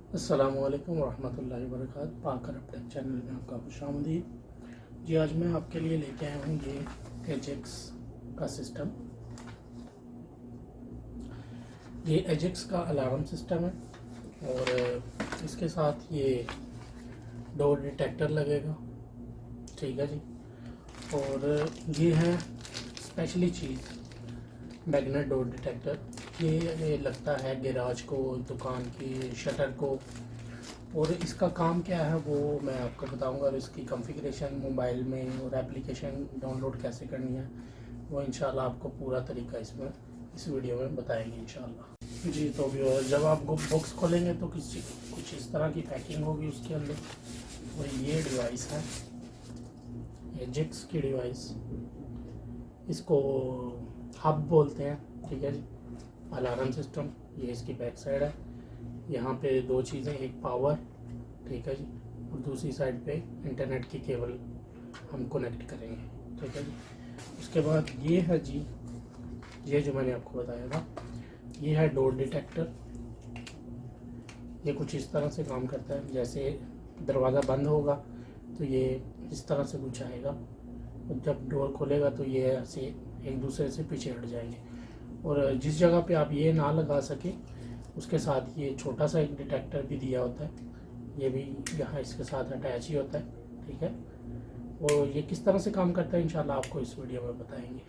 अस्सलामुअलैकुम वरहमतुल्लाहि वबरकातुहू। पाक अरब टेक चैनल में आपका खुशामदीद। जी, आज मैं आपके लिए लेके आया हूँ ये एजेक्स का सिस्टम। ये एजेक्स का अलार्म सिस्टम है और इसके साथ ये डोर डिटेक्टर लगेगा। ठीक है जी। और ये है स्पेशली चीज़ मैग्नेट डोर डिटेक्टर। ये लगता है गैराज को, दुकान की शटर को। और इसका काम क्या है वो मैं आपको बताऊंगा, और इसकी कॉन्फ़िगरेशन मोबाइल में और एप्लीकेशन डाउनलोड कैसे करनी है वो इंशाल्लाह आपको पूरा तरीका इसमें इस वीडियो में बताएंगे इंशाल्लाह। जी, तो व्यूअर, जब आप बॉक्स खोलेंगे तो कुछ इस तरह की पैकिंग होगी उसके अंदर। और ये डिवाइस है एजेक्स की डिवाइस, इसको हब बोलते हैं। ठीक है जी। अलार्म सिस्टम, ये इसकी बैक साइड है। यहाँ पे दो चीज़ें, एक पावर, ठीक है जी, और दूसरी साइड पे इंटरनेट की केबल हम कनेक्ट करेंगे। ठीक है जी। उसके बाद ये है जी, ये जो मैंने आपको बताया था, ये है डोर डिटेक्टर। ये कुछ इस तरह से काम करता है, जैसे दरवाज़ा बंद होगा तो ये इस तरह से कुछ आएगा, और जब डोर खोलेगा तो ये ऐसे एक दूसरे से पीछे हट जाएंगे। और जिस जगह पे आप ये ना लगा सके उसके साथ ये छोटा सा एक डिटेक्टर भी दिया होता है, ये भी यहाँ इसके साथ अटैच ही होता है। ठीक है। और ये किस तरह से काम करता है इंशाल्लाह आपको इस वीडियो में बताएंगे।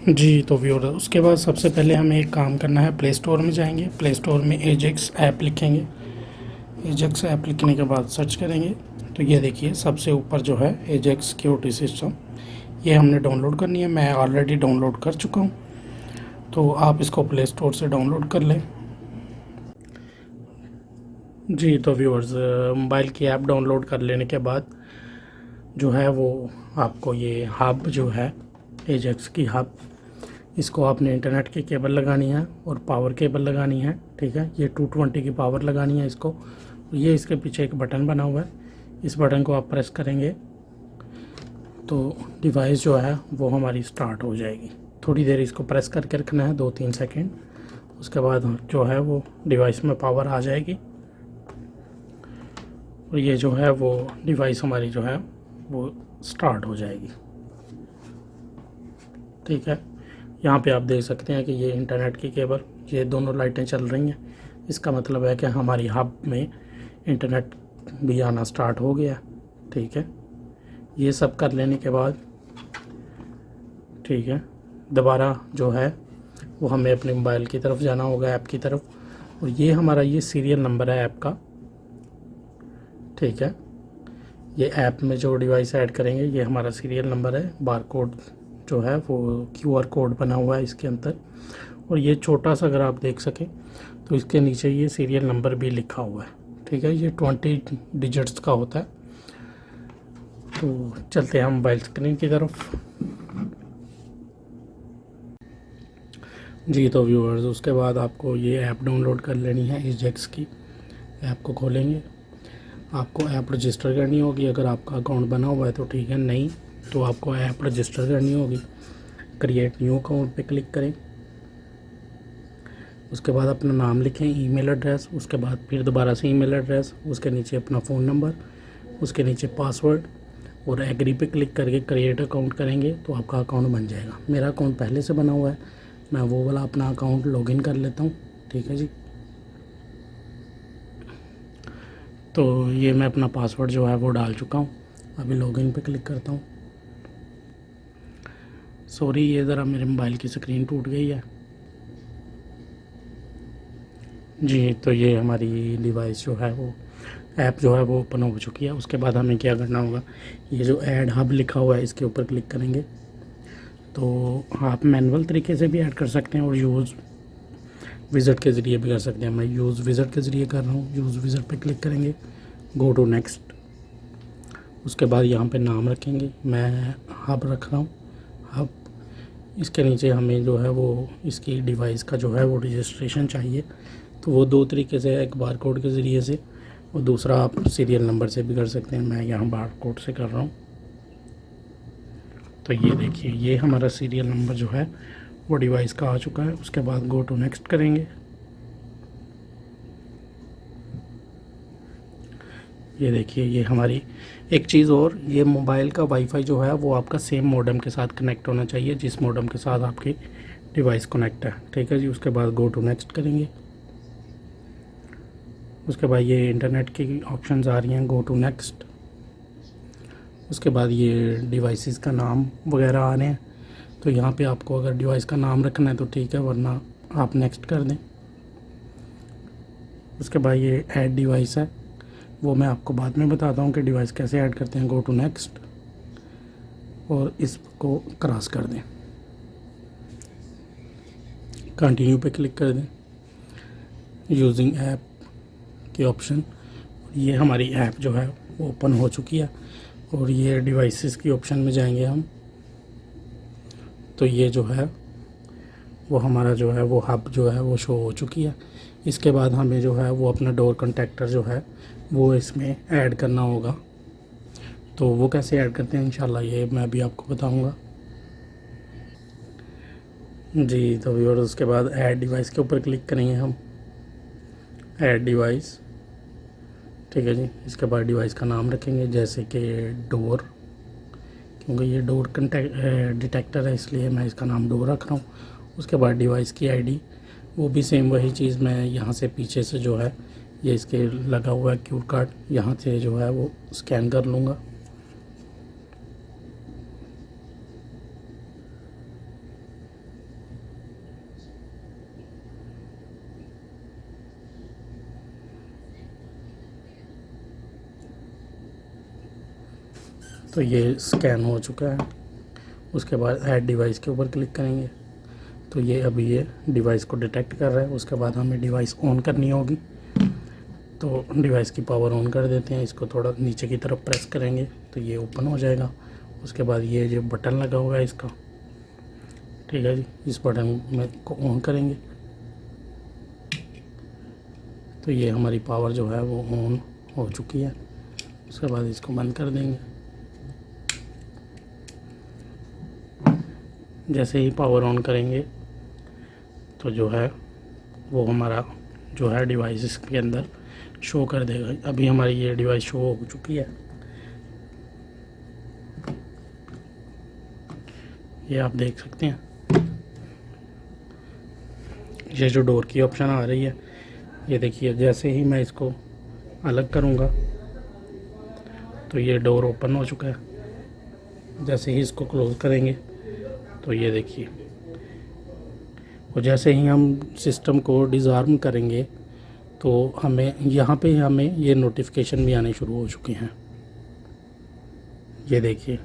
जी, तो व्यूअर, उसके बाद सबसे पहले हमें एक काम करना है, प्ले स्टोर में जाएंगे। प्ले स्टोर में एजेक्स ऐप लिखेंगे। एजेक्स ऐप लिखने के बाद सर्च करेंगे तो ये देखिए सबसे ऊपर जो है एजेक्स सिक्योरिटी सिस्टम, ये हमने डाउनलोड करनी है। मैं ऑलरेडी डाउनलोड कर चुका हूँ, तो आप इसको प्ले स्टोर से डाउनलोड कर लें। जी, तो व्यूअर्स, मोबाइल की ऐप डाउनलोड कर लेने के बाद जो है वो आपको ये हब जो है एजेक्स की हब, इसको आपने इंटरनेट की केबल लगानी है और पावर केबल लगानी है। ठीक है। ये 220 की पावर लगानी है इसको। ये इसके पीछे एक बटन बना हुआ है, इस बटन को आप प्रेस करेंगे तो डिवाइस जो है वो हमारी स्टार्ट हो जाएगी। थोड़ी देर इसको प्रेस करके रखना है, 2-3 सेकेंड। उसके बाद जो है वो डिवाइस में पावर आ जाएगी और ये जो है वो डिवाइस हमारी जो है वो स्टार्ट हो जाएगी। ठीक है। यहाँ पे आप देख सकते हैं कि ये इंटरनेट की केबल, ये दोनों लाइटें चल रही हैं। इसका मतलब है कि हमारी हब में इंटरनेट भी आना स्टार्ट हो गया। ठीक है। ये सब कर लेने के बाद, ठीक है, दोबारा जो है वो हमें अपने मोबाइल की तरफ जाना होगा, ऐप की तरफ। और ये हमारा ये सीरियल नंबर है ऐप का। ठीक है। ये ऐप में जो डिवाइस ऐड करेंगे ये हमारा सीरियल नंबर है। बार कोड जो है वो QR कोड बना हुआ है इसके अंदर। और ये छोटा सा अगर आप देख सकें तो इसके नीचे ये सीरियल नंबर भी लिखा हुआ है। ठीक है। ये 20 डिजिट्स का होता है। तो चलते हैं हम मोबाइल स्क्रीन की तरफ। जी, तो व्यूअर्स, उसके बाद आपको ये ऐप डाउनलोड कर लेनी है एजेक्स की। ऐप को खोलेंगे, आपको ऐप रजिस्टर करनी होगी। अगर आपका अकाउंट बना हुआ है तो ठीक है, नहीं तो आपको ऐप रजिस्टर करनी होगी। क्रिएट न्यू अकाउंट पे क्लिक करें। उसके बाद अपना नाम लिखें, ईमेल एड्रेस, उसके बाद फिर दोबारा से ईमेल एड्रेस, उसके नीचे अपना फ़ोन नंबर, उसके नीचे पासवर्ड, और एग्री पे क्लिक करके क्रिएट अकाउंट करेंगे तो आपका अकाउंट बन जाएगा। मेरा अकाउंट पहले से बना हुआ है, मैं वो वाला अपना अकाउंट लॉगिन कर लेता हूँ। ठीक है जी। तो ये मैं अपना पासवर्ड जो है वो डाल चुका हूँ। अभी लॉगिन पे क्लिक करता हूँ। सॉरी, ये ज़रा मेरे मोबाइल की स्क्रीन टूट गई है। जी, तो ये हमारी डिवाइस जो है वो ऐप जो है वो ओपन हो चुकी है। उसके बाद हमें क्या करना होगा, ये जो ऐड हब लिखा हुआ है इसके ऊपर क्लिक करेंगे। तो आप मैनुअल तरीके से भी ऐड कर सकते हैं और यूज़ विज़िट के ज़रिए भी कर सकते हैं। मैं यूज़ विज़िट के ज़रिए कर रहा हूँ। यूज़ विज़िट पे क्लिक करेंगे, गो टू नेक्स्ट। उसके बाद यहाँ पे नाम रखेंगे, मैं हब रख रहा हूँ, हब। इसके नीचे हमें जो है वो इसकी डिवाइस का जो है वो रजिस्ट्रेशन चाहिए। तो वो दो तरीके से, एक बार कोड के ज़रिए से और दूसरा आप सीरियल नंबर से भी कर सकते हैं। मैं यहाँ बार कोड से कर रहा हूँ। तो ये देखिए, ये हमारा सीरियल नंबर जो है वो डिवाइस का आ चुका है। उसके बाद गो टू नेक्स्ट करेंगे। ये देखिए, ये हमारी एक चीज़ और, ये मोबाइल का वाईफाई जो है वो आपका सेम मॉडेम के साथ कनेक्ट होना चाहिए जिस मॉडेम के साथ आपकी डिवाइस कनेक्ट है। ठीक है जी। उसके बाद गो टू नेक्स्ट करेंगे। उसके बाद ये इंटरनेट की ऑप्शंस आ रही हैं, गो टू नेक्स्ट। उसके बाद ये डिवाइसेस का नाम वगैरह आ रहे हैं, तो यहाँ पे आपको अगर डिवाइस का नाम रखना है तो ठीक है, वरना आप नेक्स्ट कर दें। उसके बाद ये ऐड डिवाइस है, वो मैं आपको बाद में बताता हूँ कि डिवाइस कैसे ऐड करते हैं। गो टू नेक्स्ट और इसको क्रॉस कर दें, कंटिन्यू पे क्लिक कर दें। यूजिंग ऐप के ऑप्शन, ये हमारी ऐप जो है वो ओपन हो चुकी है। और ये डिवाइसेस की ऑप्शन में जाएंगे हम, तो ये जो है वो हमारा जो है वो हब जो है वो शो हो चुकी है। इसके बाद हमें जो है वो अपना डोर कॉन्टैक्टर जो है वो इसमें ऐड करना होगा। तो वो कैसे ऐड करते हैं इंशाल्लाह ये मैं भी आपको बताऊंगा जी। तो व्यूअर्स, उसके बाद ऐड डिवाइस के ऊपर क्लिक करेंगे हम, ऐड डिवाइस। ठीक है जी। इसके बाद डिवाइस का नाम रखेंगे, जैसे कि डोर, क्योंकि ये डोर डिटेक्टर है इसलिए मैं इसका नाम डोर रख रहा हूँ। उसके बाद डिवाइस की आईडी, वो भी सेम वही चीज़, मैं यहाँ से पीछे से जो है ये इसके लगा हुआ है क्यू कार्ड, यहाँ से जो है वो स्कैन कर लूँगा। तो ये स्कैन हो चुका है। उसके बाद ऐड डिवाइस के ऊपर क्लिक करेंगे, तो ये अभी ये डिवाइस को डिटेक्ट कर रहा है। उसके बाद हमें डिवाइस ऑन करनी होगी, तो डिवाइस की पावर ऑन कर देते हैं। इसको थोड़ा नीचे की तरफ प्रेस करेंगे तो ये ओपन हो जाएगा। उसके बाद ये जो बटन लगा हुआ है इसका, ठीक है जी, इस बटन में को ऑन करेंगे तो ये हमारी पावर जो है वो ऑन हो चुकी है। उसके बाद इसको बंद कर देंगे। जैसे ही पावर ऑन करेंगे तो जो है वो हमारा जो है डिवाइस के अंदर शो कर देगा। अभी हमारी ये डिवाइस शो हो चुकी है, ये आप देख सकते हैं। ये जो डोर की ऑप्शन आ रही है, ये देखिए, जैसे ही मैं इसको अलग करूँगा तो ये डोर ओपन हो चुका है। जैसे ही इसको क्लोज करेंगे तो ये देखिए, और जैसे ही हम सिस्टम को डिसआर्म करेंगे तो हमें यहाँ पे ये नोटिफिकेशन भी आने शुरू हो चुके हैं। ये देखिए,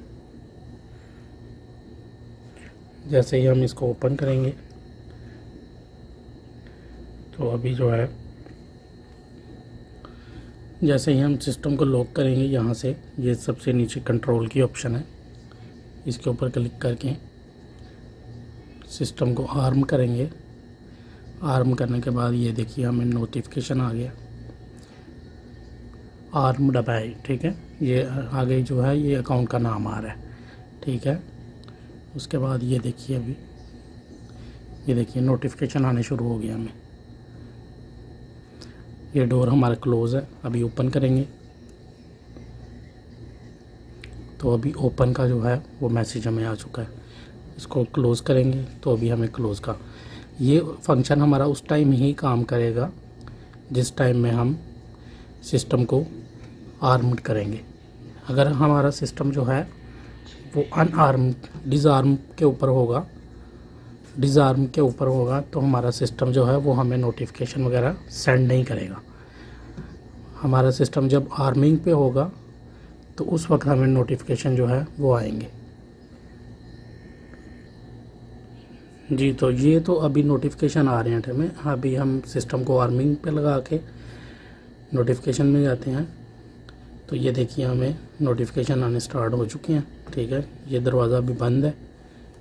जैसे ही हम इसको ओपन करेंगे तो अभी जो है जैसे ही हम सिस्टम को लॉक करेंगे, यहाँ से ये सबसे नीचे कंट्रोल की ऑप्शन है, इसके ऊपर क्लिक करके सिस्टम को आर्म करेंगे। आर्म करने के बाद ये देखिए हमें नोटिफिकेशन आ गया, आर्म दबाए। ठीक है, ये आगे जो है ये अकाउंट का नाम आ रहा है। ठीक है, उसके बाद ये देखिए, अभी ये देखिए नोटिफिकेशन आने शुरू हो गया हमें। ये डोर हमारा क्लोज़ है, अभी ओपन करेंगे तो अभी ओपन का जो है वो मैसेज हमें आ चुका है। इसको क्लोज़ करेंगे तो अभी हमें क्लोज़ का ये फंक्शन हमारा उस टाइम ही काम करेगा जिस टाइम में हम सिस्टम को आर्म्ड करेंगे। अगर हमारा सिस्टम जो है वो अनआर्म्ड डिसआर्म के ऊपर होगा, डिसआर्म के ऊपर होगा तो हमारा सिस्टम जो है वो हमें नोटिफिकेशन वगैरह सेंड नहीं करेगा। हमारा सिस्टम जब आर्मिंग पे होगा तो उस वक्त हमें नोटिफिकेशन जो है वो आएंगे जी। तो ये तो अभी नोटिफिकेशन आ रहे हैं हमें। अभी हम सिस्टम को आर्मिंग पे लगा के नोटिफिकेशन में जाते हैं तो ये देखिए हमें नोटिफिकेशन आने स्टार्ट हो चुके हैं। ठीक है, ये दरवाज़ा अभी बंद है।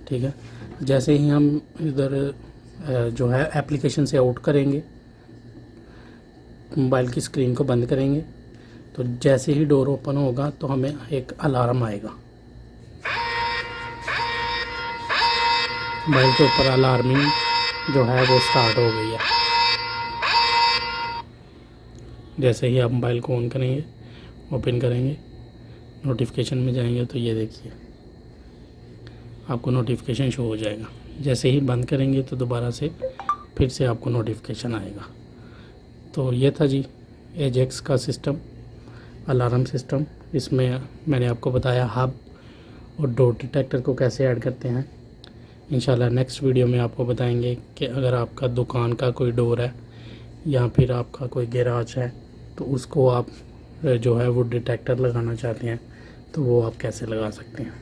ठीक है, जैसे ही हम इधर जो है एप्लीकेशन से आउट करेंगे, मोबाइल की स्क्रीन को बंद करेंगे तो जैसे ही डोर ओपन होगा तो हमें एक अलार्म आएगा। मोबाइल के ऊपर अलार्मिंग जो है वो स्टार्ट हो गई है। जैसे ही आप मोबाइल को ऑन करेंगे, ओपन करेंगे, नोटिफिकेशन में जाएंगे तो ये देखिए आपको नोटिफिकेशन शो हो जाएगा। जैसे ही बंद करेंगे तो दोबारा से फिर से आपको नोटिफिकेशन आएगा। तो ये था जी एजेक्स का सिस्टम, अलार्म सिस्टम। इसमें मैंने आपको बताया हब और डोर डिटेक्टर को कैसे ऐड करते हैं। इंशाल्लाह नेक्स्ट वीडियो में आपको बताएंगे कि अगर आपका दुकान का कोई डोर है या फिर आपका कोई गैराज है तो उसको आप जो है वो डिटेक्टर लगाना चाहते हैं तो वो आप कैसे लगा सकते हैं।